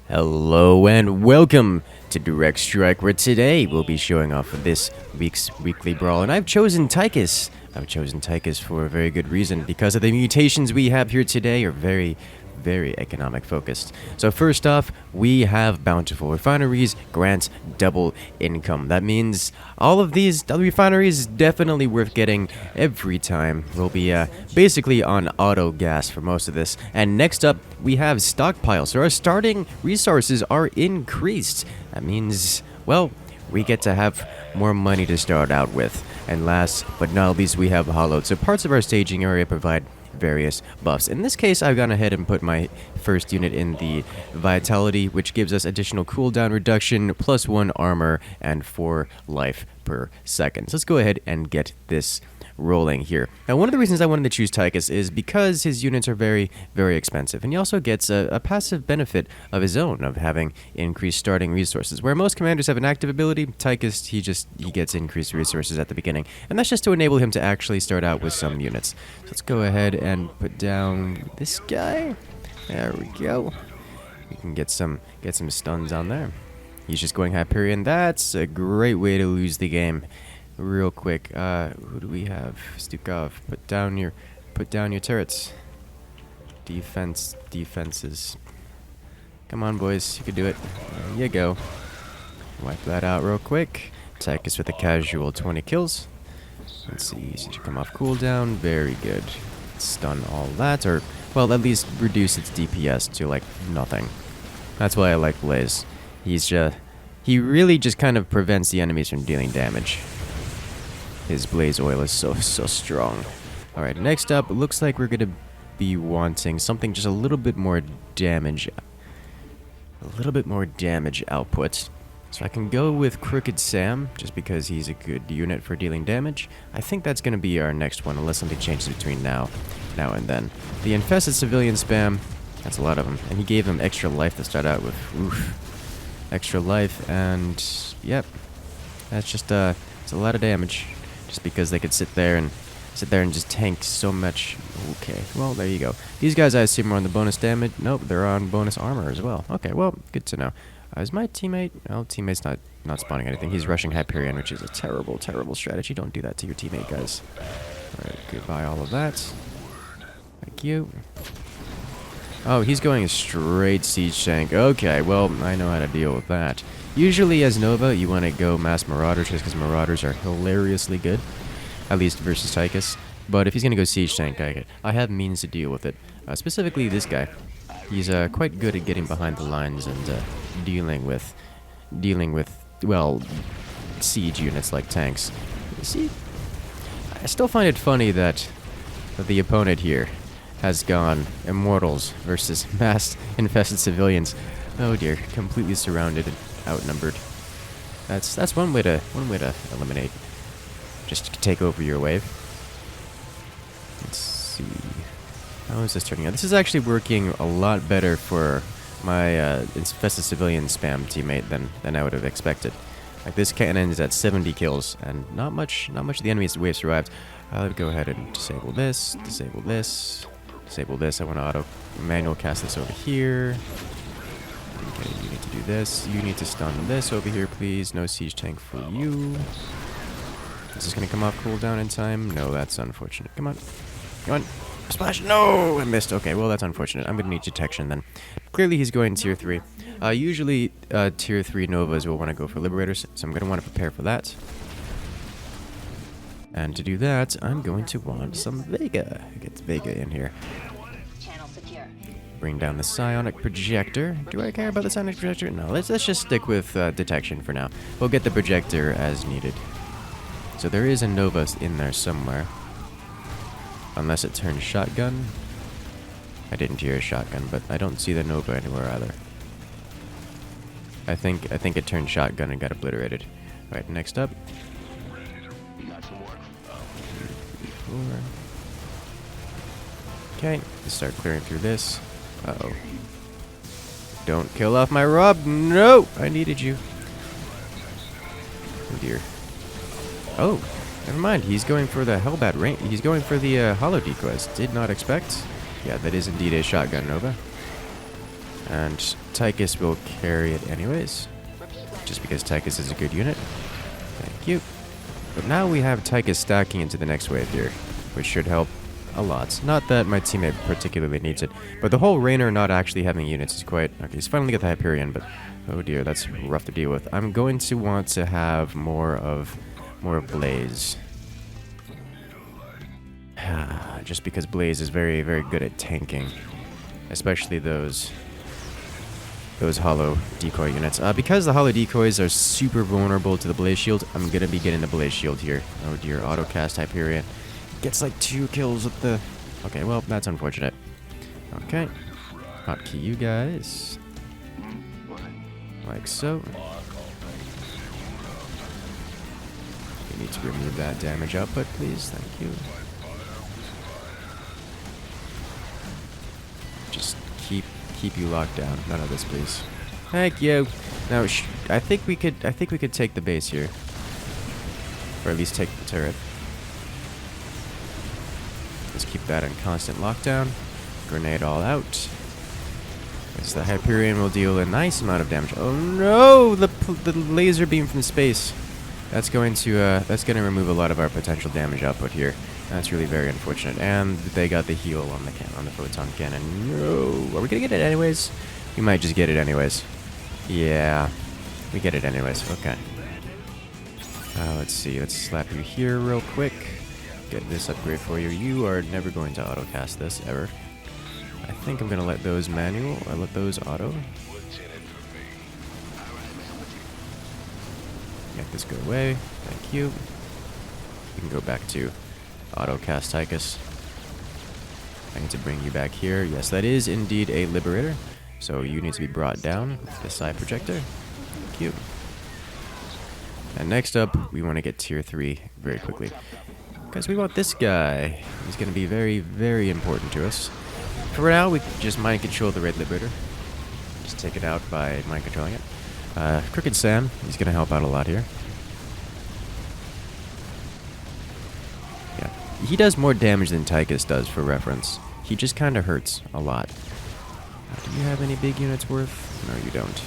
Hello and welcome to Direct Strike, where today we'll be showing off this week's weekly brawl. And I've chosen Tychus. I've chosen Tychus for a very good reason, because of the mutations we have here today are very economic focused. So first off, we have bountiful refineries grant double income. That means all of these refineries definitely worth getting every time. We'll be basically on auto gas for most of this. And next up, we have stockpiles. So our starting resources are increased. That means, well, we get to have more money to start out with. And last but not least, we have hollowed. So parts of our staging area provide various buffs. In this case, I've gone ahead and put my first unit in the vitality, which gives us additional cooldown reduction, +1 armor, and 4 life per second. So let's go ahead and get this rolling here. Now, one of the reasons I wanted to choose Tychus is because his units are very expensive, and he also gets a passive benefit of his own of having increased starting resources. Where most commanders have an active ability, Tychus, he gets increased resources at the beginning, and that's just to enable him to actually start out with some units. So let's go ahead and put down this guy. There we go. We can get some stuns on there. He's just going Hyperion. That's a great way to lose the game. Real quick, who do we have? Stukov, put down your turrets. Defenses. Come on, boys, you can do it. There you go. Wipe that out real quick. Tychus with a casual 20 kills. Let's see, should you come off cooldown? Very good. Stun all that, or, well, at least reduce its DPS to, like, nothing. That's why I like Blaze. He really just kind of prevents the enemies from dealing damage. His blaze oil is so strong. Alright, next up, it looks like we're going to be wanting something just a little bit more damage. A little bit more damage output. So I can go with Crooked Sam, just because he's a good unit for dealing damage. I think that's going to be our next one, unless something changes between now and then. The Infested Civilian spam, that's a lot of them. And he gave them extra life to start out with. Oof. Extra life, and yep. That's just, it's a lot of damage. Just because they could sit there and just tank so much. Okay, well, there you go. These guys, I assume, are on the bonus damage. Nope, they're on bonus armor as well. Okay, well, good to know. Is my teammate? Well, teammate's not spawning anything. He's rushing Hyperion, which is a terrible strategy. Don't do that to your teammate, guys. Alright, goodbye all of that. Thank you. Oh, he's going straight siege tank. Okay, well, I know how to deal with that. Usually as Nova, you want to go mass Marauders, just because Marauders are hilariously good. At least versus Tychus. But if he's going to go siege tank, I have means to deal with it. Specifically this guy. He's quite good at getting behind the lines and dealing with, well, siege units like tanks. You see, I still find it funny that the opponent here has gone Immortals versus mass infested civilians. Oh dear, completely surrounded and outnumbered. That's one way to eliminate. Just take over your wave. Let's see. How is this turning out? This is actually working a lot better for my infested civilian spam teammate than I would have expected. Like, this cannon is at 70 kills, and not much of the enemy's wave survived. I'll go ahead and disable this, disable this, disable this. I want to auto manual cast this over here. Okay, you need to do this. You need to stun this over here, please. No siege tank for you. Is this going to come off cooldown in time? No, that's unfortunate. Come on. Come on. Splash! No! I missed. Okay, well, that's unfortunate. I'm going to need detection then. Clearly, he's going tier 3. Usually, tier 3 Novas will want to go for liberators, so I'm going to want to prepare for that. And to do that, I'm going to want some Vega. Get Vega in here. Bring down the psionic projector. Do I care about the psionic projector? No, let's just stick with detection for now. We'll get the projector as needed. So there is a Nova in there somewhere. Unless it turns shotgun. I didn't hear a shotgun, but I don't see the Nova anywhere either. I think it turned shotgun and got obliterated. Alright, next up. Okay, let's start clearing through this. Uh-oh. Don't kill off my Rob! No! I needed you. Oh dear. Oh, never mind. He's going for the Hellbat range. He's going for the Hollow decoys. Did not expect. Yeah, that is indeed a shotgun Nova. And Tychus will carry it anyways, just because Tychus is a good unit. Thank you. But now we have Tychus stacking into the next wave here, which should help a lot. Not that my teammate particularly needs it, but the whole Rainer not actually having units is quite... Okay, he's finally got the Hyperion, but oh dear, that's rough to deal with. I'm going to want to have more of Blaze. Just because Blaze is very, very good at tanking, especially those hollow decoy units. Because the hollow decoys are super vulnerable to the Blaze Shield, I'm gonna be getting the Blaze Shield here. Oh dear, autocast Hyperion. Gets like 2 kills with the... Okay, well, that's unfortunate. Okay. Hotkey you guys. Like so. You need to remove that damage output, please. Thank you. Just keep you locked down. None of this, please. Thank you. Now, I think we could take the base here, or at least take the turret. Let's keep that in constant lockdown. Grenade all out. As the Hyperion will deal a nice amount of damage. Oh no! The laser beam from space. That's going to remove a lot of our potential damage output here. That's really very unfortunate. And they got the heal on the photon cannon. No, are we gonna get it anyways? We might just get it anyways. Yeah, we get it anyways. Okay. Let's see. Let's slap you here real quick. Get this upgrade for you. You are never going to autocast this ever. I think I'm gonna let those manual. I let those auto. Make this go away. Thank you. You can go back to autocast Tychus. I need to bring you back here. Yes, that is indeed a liberator. So you need to be brought down with the side projector. Thank you. And next up, we want to get tier 3 very quickly, because we want this guy. He's going to be very, very important to us. For now, we can just mind control the red liberator. Just take it out by mind controlling it. Crooked Sam, he's going to help out a lot here. Yeah, he does more damage than Tychus does, for reference. He just kind of hurts a lot. Do you have any big units worth? No, you don't.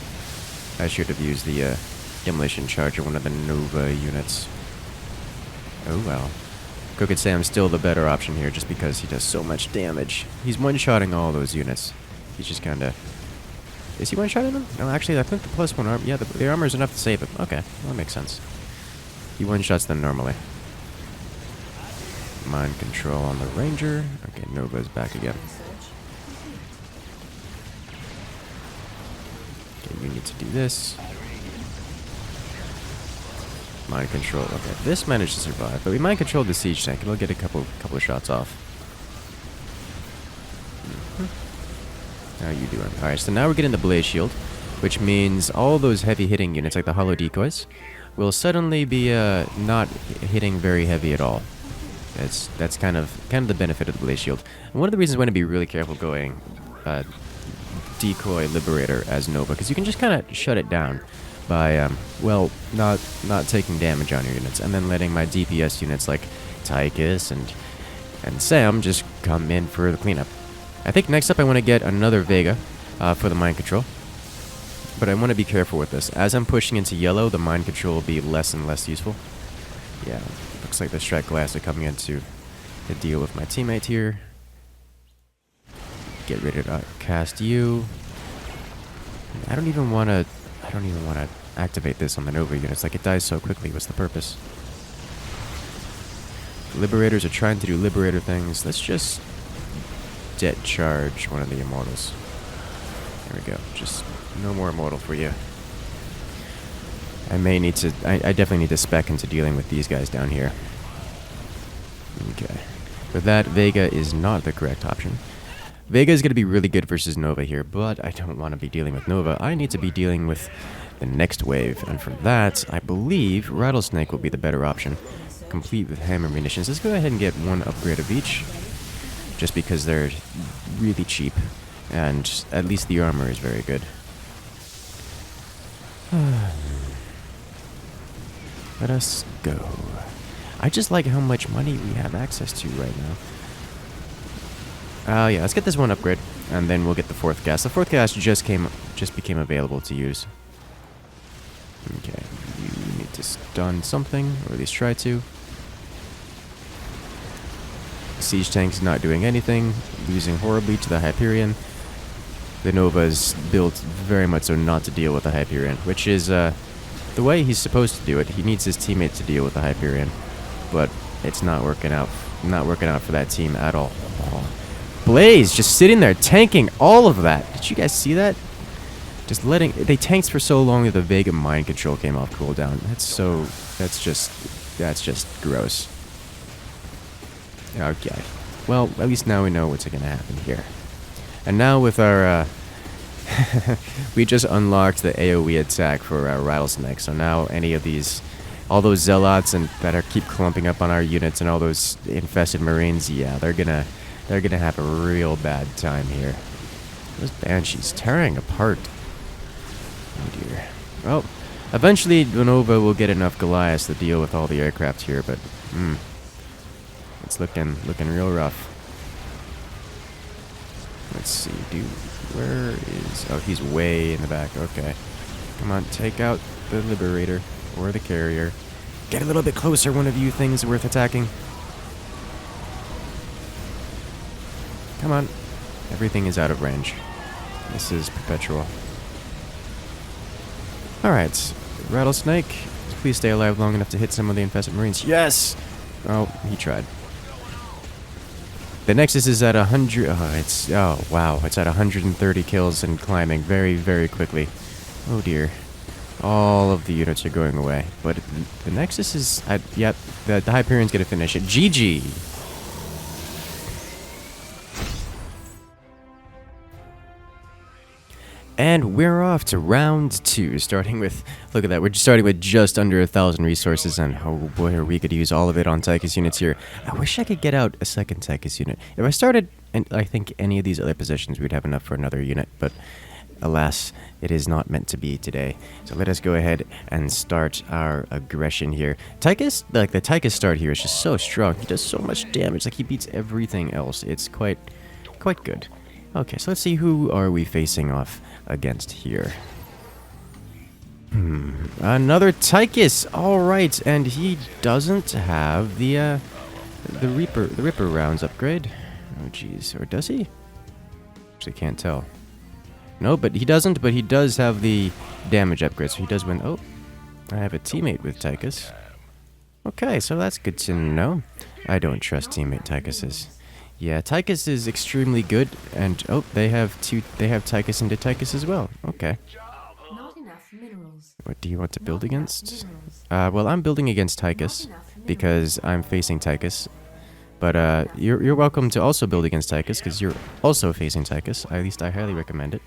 I should have used the demolition charge or one of the Nova units. Oh well. Crooked Sam's still the better option here just because he does so much damage. He's one-shotting all those units. He's just kind of... Is he one-shotting them? No, actually, I think the +1 armor... Yeah, the armor is enough to save him. Okay, well, that makes sense. He one-shots them normally. Mind control on the Ranger. Okay, Nova's back again. Okay, you need to do this. Mind control. Okay, this managed to survive, but we mind controlled the siege tank, and we'll get a couple of shots off. How are you doing? All right, so now we're getting the Blaze Shield, which means all those heavy hitting units, like the hollow decoys, will suddenly be not hitting very heavy at all. That's kind of the benefit of the Blaze Shield. And one of the reasons I want to be really careful going decoy liberator as Nova, because you can just kind of shut it down by well, not taking damage on your units, and then letting my DPS units like Tychus and Sam just come in for the cleanup. I think next up I want to get another Vega for the mind control, but I want to be careful with this. As I'm pushing into yellow, the mind control will be less and less useful. Yeah, looks like the Strike Glass are coming in to deal with my teammate here. Get ready to cast you. I don't even want to activate this on the Nova units. Like, it dies so quickly. What's the purpose? Liberators are trying to do Liberator things. Let's just jet charge one of the Immortals. There we go. Just no more Immortal for you. I definitely need to spec into dealing with these guys down here. Okay. With that, Vega is not the correct option. Vega is going to be really good versus Nova here, but I don't want to be dealing with Nova. I need to be dealing with the next wave, and for that, I believe Rattlesnake will be the better option. Complete with hammer munitions. Let's go ahead and get one upgrade of each, just because they're really cheap, and at least the armor is very good. Let us go. I just like how much money we have access to right now. Yeah, let's get this one upgrade, and then we'll get the fourth gas. The fourth gas just became available to use. Okay, you need to stun something, or at least try to. Siege tank's not doing anything, losing horribly to the Hyperion. The Nova's built very much so not to deal with the Hyperion, which is the way he's supposed to do it. He needs his teammate to deal with the Hyperion, but it's not working out. Not working out for that team at all. Oh. Blaze just sitting there tanking all of that. Did you guys see that? Just letting they tanked for so long that the Vega mind control came off cooldown. That's just gross. Okay. Well, at least now we know what's gonna happen here. And now with our we just unlocked the AoE attack for our rattlesnake. So now any of these, all those zealots and that are keep clumping up on our units and all those infested marines, yeah, they're gonna have a real bad time here. Those banshees tearing apart. Oh dear. Well, eventually Nova will get enough Goliaths to deal with all the aircraft here, but it's looking real rough. Let's see, dude. Where is... Oh, he's way in the back. Okay. Come on, take out the liberator or the carrier. Get a little bit closer, one of you things worth attacking. Come on. Everything is out of range. This is perpetual. Alright. Rattlesnake, please stay alive long enough to hit some of the infested marines. Yes! Oh, he tried. The Nexus is at 100... Oh, wow. It's at 130 kills and climbing very, very quickly. Oh, dear. All of the units are going away. But the Nexus is... Yep, the Hyperion's going to finish it. GG! And we're off to round 2, starting with... Look at that, we're starting with just under 1,000 resources, and oh boy, we could use all of it on Tychus units here. I wish I could get out a second Tychus unit. If I started, and I think any of these other positions, we'd have enough for another unit, but alas, it is not meant to be today. So let us go ahead and start our aggression here. Tychus, like the Tychus start here is just so strong. He does so much damage, like he beats everything else. It's quite good. Okay, so let's see, who are we facing off against here? Another Tychus. All right, and he doesn't have the Ripper rounds upgrade. Oh jeez, or does he? Actually, can't tell. No, but he doesn't. But he does have the damage upgrade, so he does win. Oh, I have a teammate with Tychus. Okay, so that's good to know. I don't trust teammate Tychuses. Yeah, Tychus is extremely good, and oh, they have Tychus into Tychus as well. Okay. Not enough minerals. What do you want to build against? Well, I'm building against Tychus because I'm facing Tychus. But you're welcome to also build against Tychus because you're also facing Tychus. At least I highly recommend it.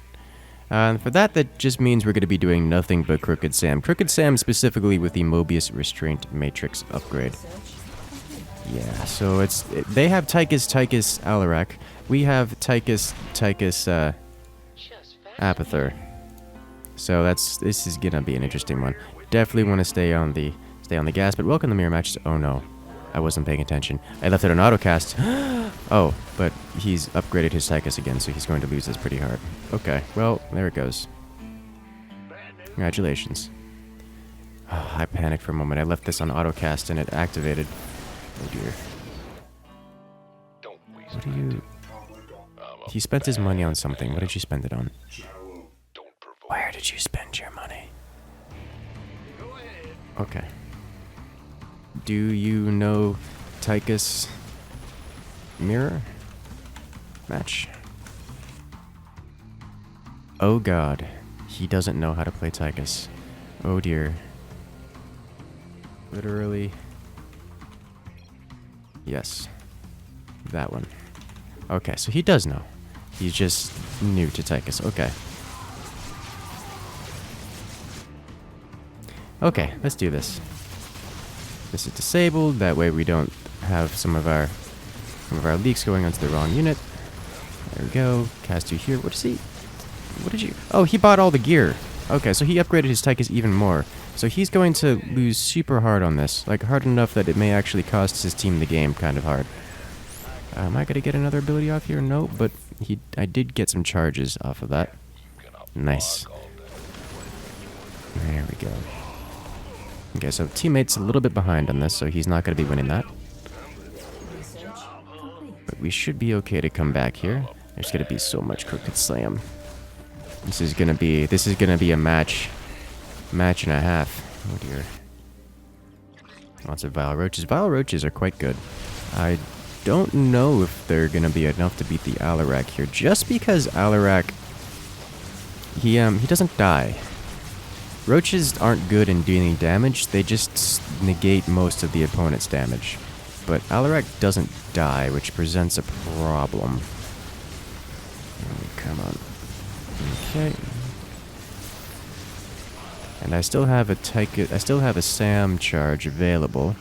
And for that just means we're going to be doing nothing but Crooked Sam. Crooked Sam specifically with the Mobius Restraint Matrix upgrade. Yeah, so they have Tychus, Alarak. We have Tychus, Apather. So this is gonna be an interesting one. Definitely want to stay on the gas. But welcome to mirror match. Oh no, I wasn't paying attention. I left it on autocast. Oh, but he's upgraded his Tychus again, so he's going to lose this pretty hard. Okay, well there it goes. Congratulations. Oh, I panicked for a moment. I left this on autocast and it activated. Oh dear. What do you... He spent his money on something. What did you spend it on? Where did you spend your money? Okay. Do you know Tychus mirror match? Oh god. He doesn't know how to play Tychus. Oh dear. Literally... Yes. That one. Okay, so he does know. He's just new to Tychus. Okay. Okay, let's do this. This is disabled. That way we don't have some of our leaks going onto the wrong unit. There we go. Cast you here. What is he? What did you... Oh, he bought all the gear. Okay, so he upgraded his Tychus even more. So he's going to lose super hard on this. Like, hard enough that it may actually cost his team the game kind of hard. Am I gonna get another ability off here? No, but I did get some charges off of that. Nice. There we go. Okay, so teammate's a little bit behind on this, so he's not gonna be winning that. Research complete. But we should be okay to come back here. There's gonna be so much crooked slam. This is gonna be a match and a half. Oh dear. Lots of Vile Roaches. Vile Roaches are quite good. I don't know if they're gonna be enough to beat the Alarak here, just because Alarak he doesn't die. Roaches aren't good in dealing damage, they just negate most of the opponent's damage. But Alarak doesn't die, which presents a problem. Come on. Okay. And I still have a Sam charge available.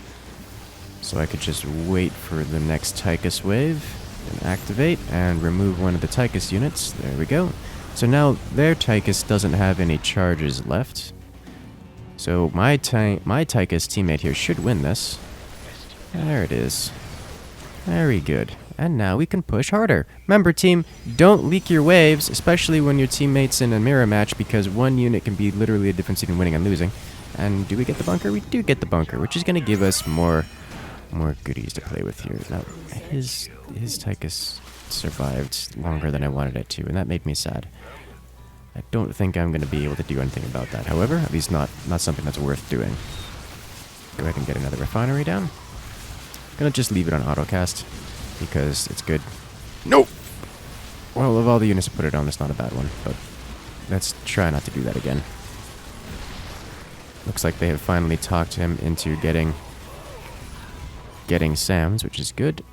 So I could just wait for the next Tychus wave and activate and remove one of the Tychus units. There we go. So now their Tychus doesn't have any charges left. So my Tychus teammate here should win this. There it is. Very good. And now we can push harder. Remember, team, don't leak your waves, especially when your teammate's in a mirror match, because one unit can be literally a difference between winning and losing. And do we get the bunker? We do get the bunker, which is going to give us more goodies to play with here. Now, his Tychus survived longer than I wanted it to, and that made me sad. I don't think I'm going to be able to do anything about that. However, at least not something that's worth doing. Go ahead and get another refinery down. Gonna just leave it on autocast because it's good. Nope! Well, of all the units to put it on, it's not a bad one, but let's try not to do that again. Looks like they have finally talked him into getting SAMs, which is good.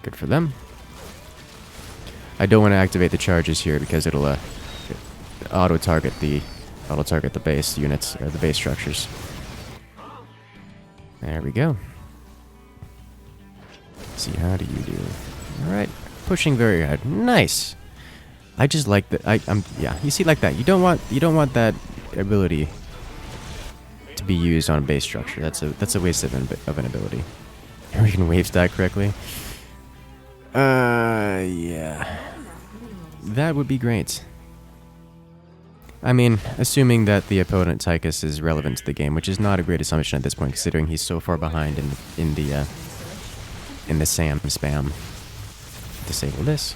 Good for them. I don't want to activate the charges here because it'll auto-target the base units or the base structures. There we go. See, how do you do? All right, pushing very hard. Nice. I just like that. Yeah. You see, like that. You don't want that ability to be used on a base structure. That's a waste of an ability. We can wave stack correctly. Yeah. That would be great. I mean, assuming that the opponent Tychus is relevant to the game, which is not a great assumption at this point, considering he's so far behind in the SAM spam. Disable this.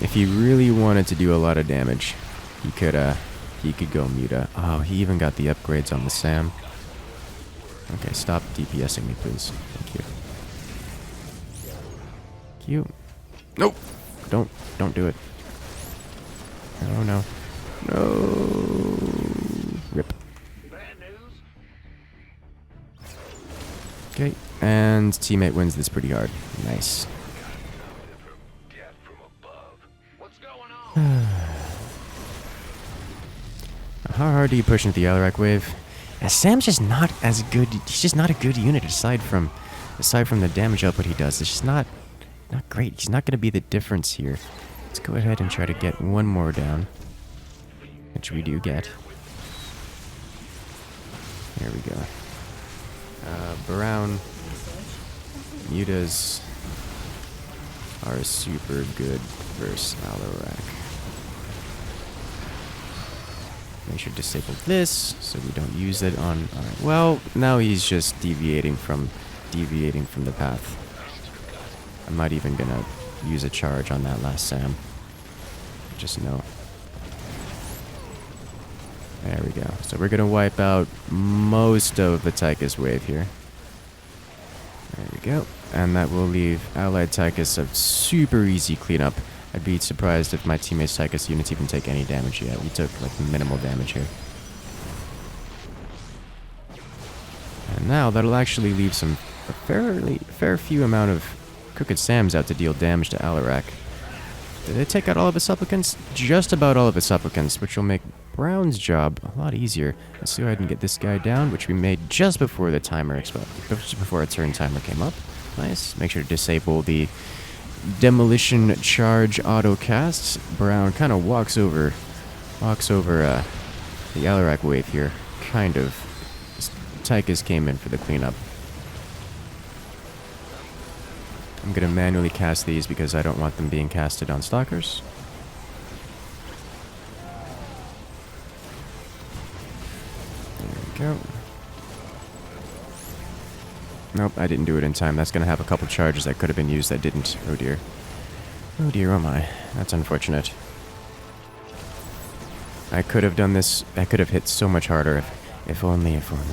If he really wanted to do a lot of damage, he could go Muta. Oh, he even got the upgrades on the SAM. Okay, stop DPSing me, please. Thank you. Thank you. Nope. Don't do it. Oh no. No. Rip. Okay, and teammate wins this pretty hard. Nice. How hard do you push into the Alarak wave? Sam's just not as good. He's just not a good unit aside from the damage output he does. It's just not great. He's not going to be the difference here. Let's go ahead and try to get one more down, which we do get. There we go. Brown mutas are super good versus Alarak. Make sure to disable this so we don't use it on. Alright, well, now he's just deviating from the path. I'm not even gonna use a charge on that last SAM. Just no. There we go. So we're gonna wipe out most of the Tychus wave here. There we go. And that will leave allied Tychus a super easy cleanup. I'd be surprised if my teammates' Tychus units even take any damage yet. We took like minimal damage here. And now that'll actually leave a fair few amount of crooked SAMs out to deal damage to Alarak. Did they take out all of his supplicants? Just about all of his supplicants, which will make Brown's job a lot easier. Let's go ahead and get this guy down, which we made just before the timer expired, just before a turn timer came up. Nice. Make sure to disable the demolition charge auto casts. Brown kind of walks over the Alarak wave here, kind of Tychus came in for the cleanup. I'm gonna manually cast these because I don't want them being casted on stalkers. There we go. Nope, I didn't do it in time. That's gonna have a couple charges that could have been used that didn't. Oh dear. Oh dear, oh my. That's unfortunate. I could have done this. I could have hit so much harder if only, if only.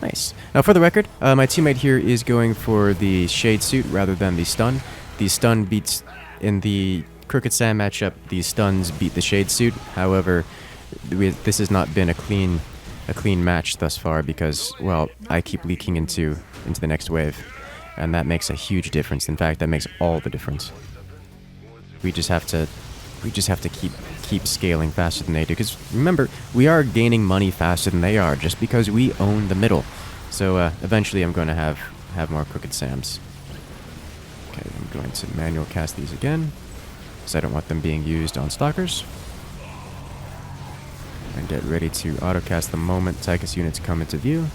Nice. Now, for the record, my teammate here is going for the Shade Suit rather than the Stun. The Stun beats, in the Crooked Sam matchup, the Stuns beat the Shade Suit. However, this has not been a clean match thus far because, well, I keep leaking into the next wave. And that makes a huge difference. In fact, that makes all the difference. We just have to keep scaling faster than they do. Because remember, we are gaining money faster than they are just because we own the middle. So eventually I'm going to have more Crooked Sams. Okay, I'm going to manual cast these again. Because I don't want them being used on stalkers. And get ready to auto-cast the moment Tychus units come into view.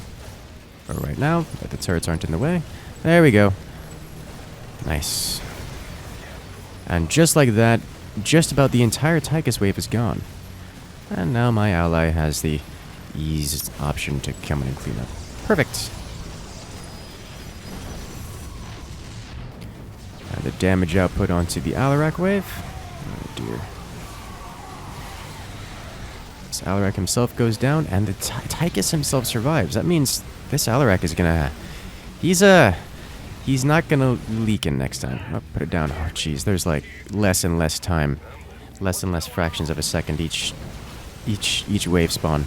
Or right now, that the turrets aren't in the way. There we go. Nice. And just like that, just about the entire Tychus wave is gone. And now my ally has the ease option to come in and clean up. Perfect. And the damage output onto the Alarak wave. Oh dear. This Alarak himself goes down, and the Tychus himself survives. That means this Alarak is gonna... He's not gonna leak in next time. I'll put it down. Oh, jeez. There's like less and less time. Less and less fractions of a second each wave spawn.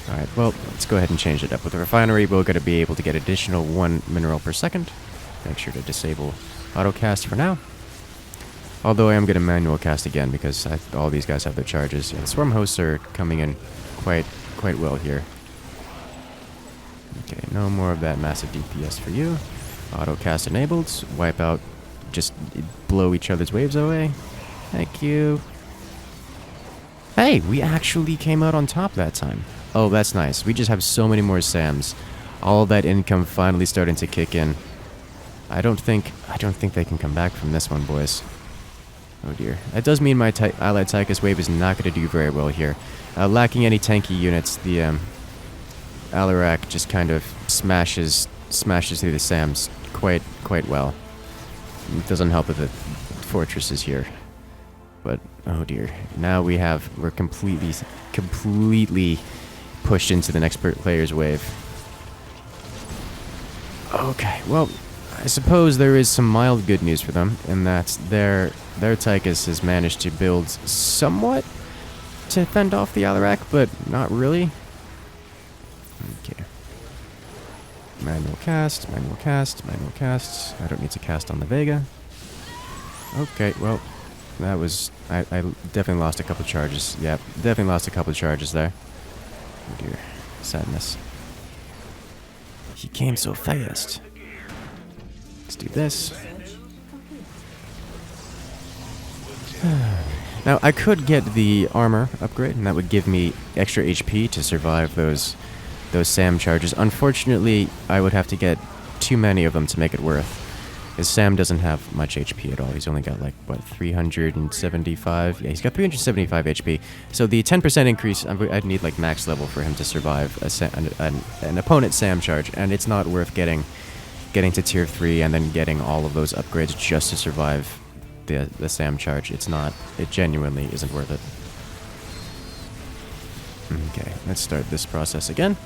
Alright, well, let's go ahead and change it up. With the refinery, we're going to be able to get additional 1 mineral per second. Make sure to disable auto-cast for now. Although I am going to manual cast again because all these guys have their charges. Yeah, the swarm hosts are coming in quite well here. Okay, no more of that massive DPS for you. Auto-cast enabled. Wipe out. Just blow each other's waves away. Thank you. Hey, we actually came out on top that time. Oh, that's nice. We just have so many more SAMs. All that income finally starting to kick in. I don't think they can come back from this one, boys. Oh dear. That does mean my allied Tychus wave is not going to do very well here. Lacking any tanky units, the Alarak just kind of smashes through the SAMs quite well. It doesn't help that the fortress is here. But oh dear. Now we're completely pushed into the next player's wave. Okay, well, I suppose there is some mild good news for them, in that their Tychus has managed to build somewhat to fend off the Alarak, but not really. Okay. Manual cast, manual cast, manual cast. I don't need to cast on the Vega. Okay, well, that was... I definitely lost a couple charges. Yep, definitely lost a couple charges there. Oh dear. Sadness. He came so fast. Let's do this. Now, I could get the armor upgrade, and that would give me extra HP to survive those SAM charges. Unfortunately, I would have to get too many of them to make it worth. Because Sam doesn't have much HP at all. He's only got, like, what, 375? Yeah, he's got 375 HP. So the 10% increase, I'd need, like, max level for him to survive an opponent Sam charge. And it's not worth getting to tier 3 and then getting all of those upgrades just to survive the Sam charge. It's not. It genuinely isn't worth it. Okay, let's start this process again.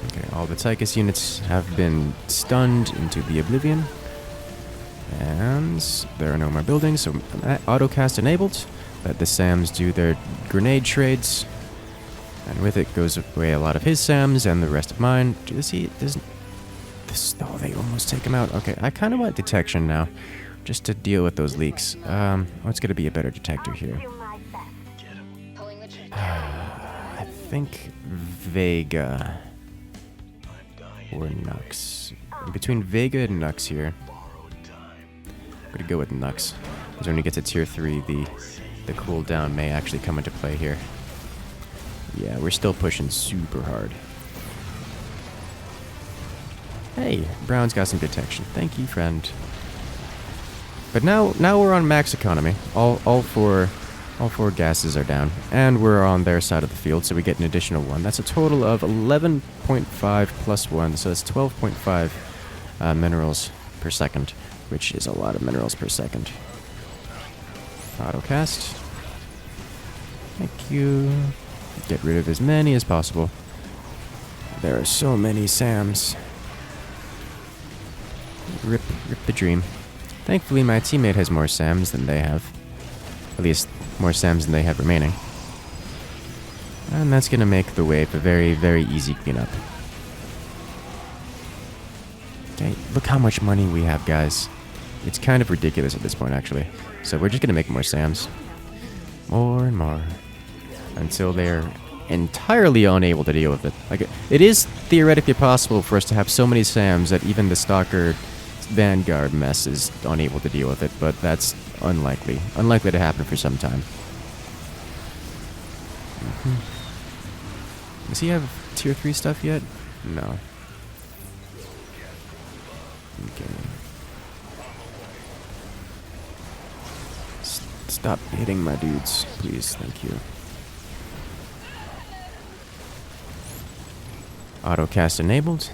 Okay, all the Tychus units have been stunned into the oblivion. And there are no more buildings, so auto-cast enabled. Let the Sams do their grenade trades. And with it goes away a lot of his Sams and the rest of mine. Oh, they almost take him out. Okay, I kind of want detection now, just to deal with those leaks. What's going to be a better detector here? I think Vega or Nux. Between Vega and Nux here. I'm going to go with Nux. Because when you get to tier 3, the cooldown may actually come into play here. Yeah, we're still pushing super hard. Hey, Brown's got some detection. Thank you, friend. But now we're on max economy. All four gases are down, and we're on their side of the field, so we get an additional 1. That's a total of 11.5 plus 1, so that's 12.5 minerals per second, which is a lot of minerals per second. Autocast. Thank you. Get rid of as many as possible. There are so many Sams. Rip the dream. Thankfully, my teammate has more Sams than they have. At least, more Sams than they have remaining. And that's gonna make the wave a very, very easy cleanup. Okay, look how much money we have, guys. It's kind of ridiculous at this point, actually. So we're just gonna make more Sams. More and more. Until they're entirely unable to deal with it. Like, it is theoretically possible for us to have so many Sams that even the Stalker Vanguard mess is unable to deal with it, but that's unlikely. Unlikely to happen for some time. Does he have tier 3 stuff yet? No. Okay. Stop hitting my dudes, please. Thank you. Autocast enabled.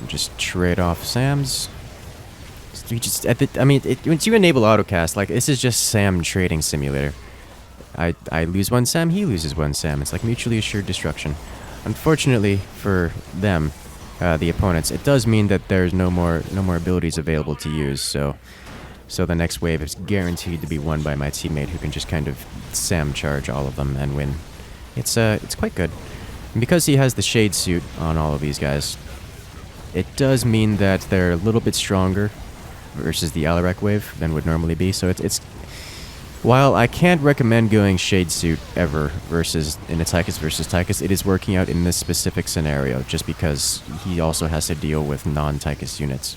Just trade off Sams. You just, once you enable autocast, like, this is just Sam trading simulator. I lose 1 Sam, he loses 1 Sam. It's like mutually assured destruction. Unfortunately for them, the opponents, it does mean that there's no more abilities available to use. So the next wave is guaranteed to be won by my teammate, who can just kind of Sam charge all of them and win. It's quite good. And because he has the shade suit on all of these guys, it does mean that they're a little bit stronger versus the Alarak wave than would normally be. So it's while I can't recommend going shade suit ever versus in a Tychus versus Tychus, it is working out in this specific scenario just because he also has to deal with non-Tychus units.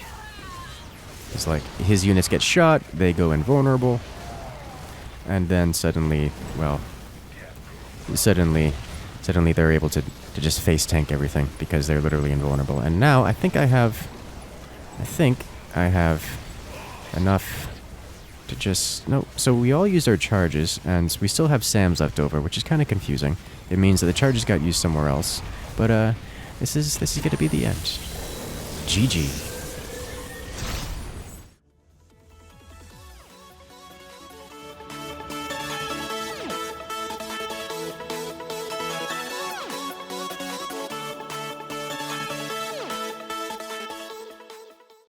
It's like his units get shot, they go invulnerable, and then suddenly they're able to just face tank everything because they're literally invulnerable. And now I think I have enough to just... No, so we all used our charges, and we still have Sams left over, which is kind of confusing. It means that the charges got used somewhere else. But, this is going to be the end. GG.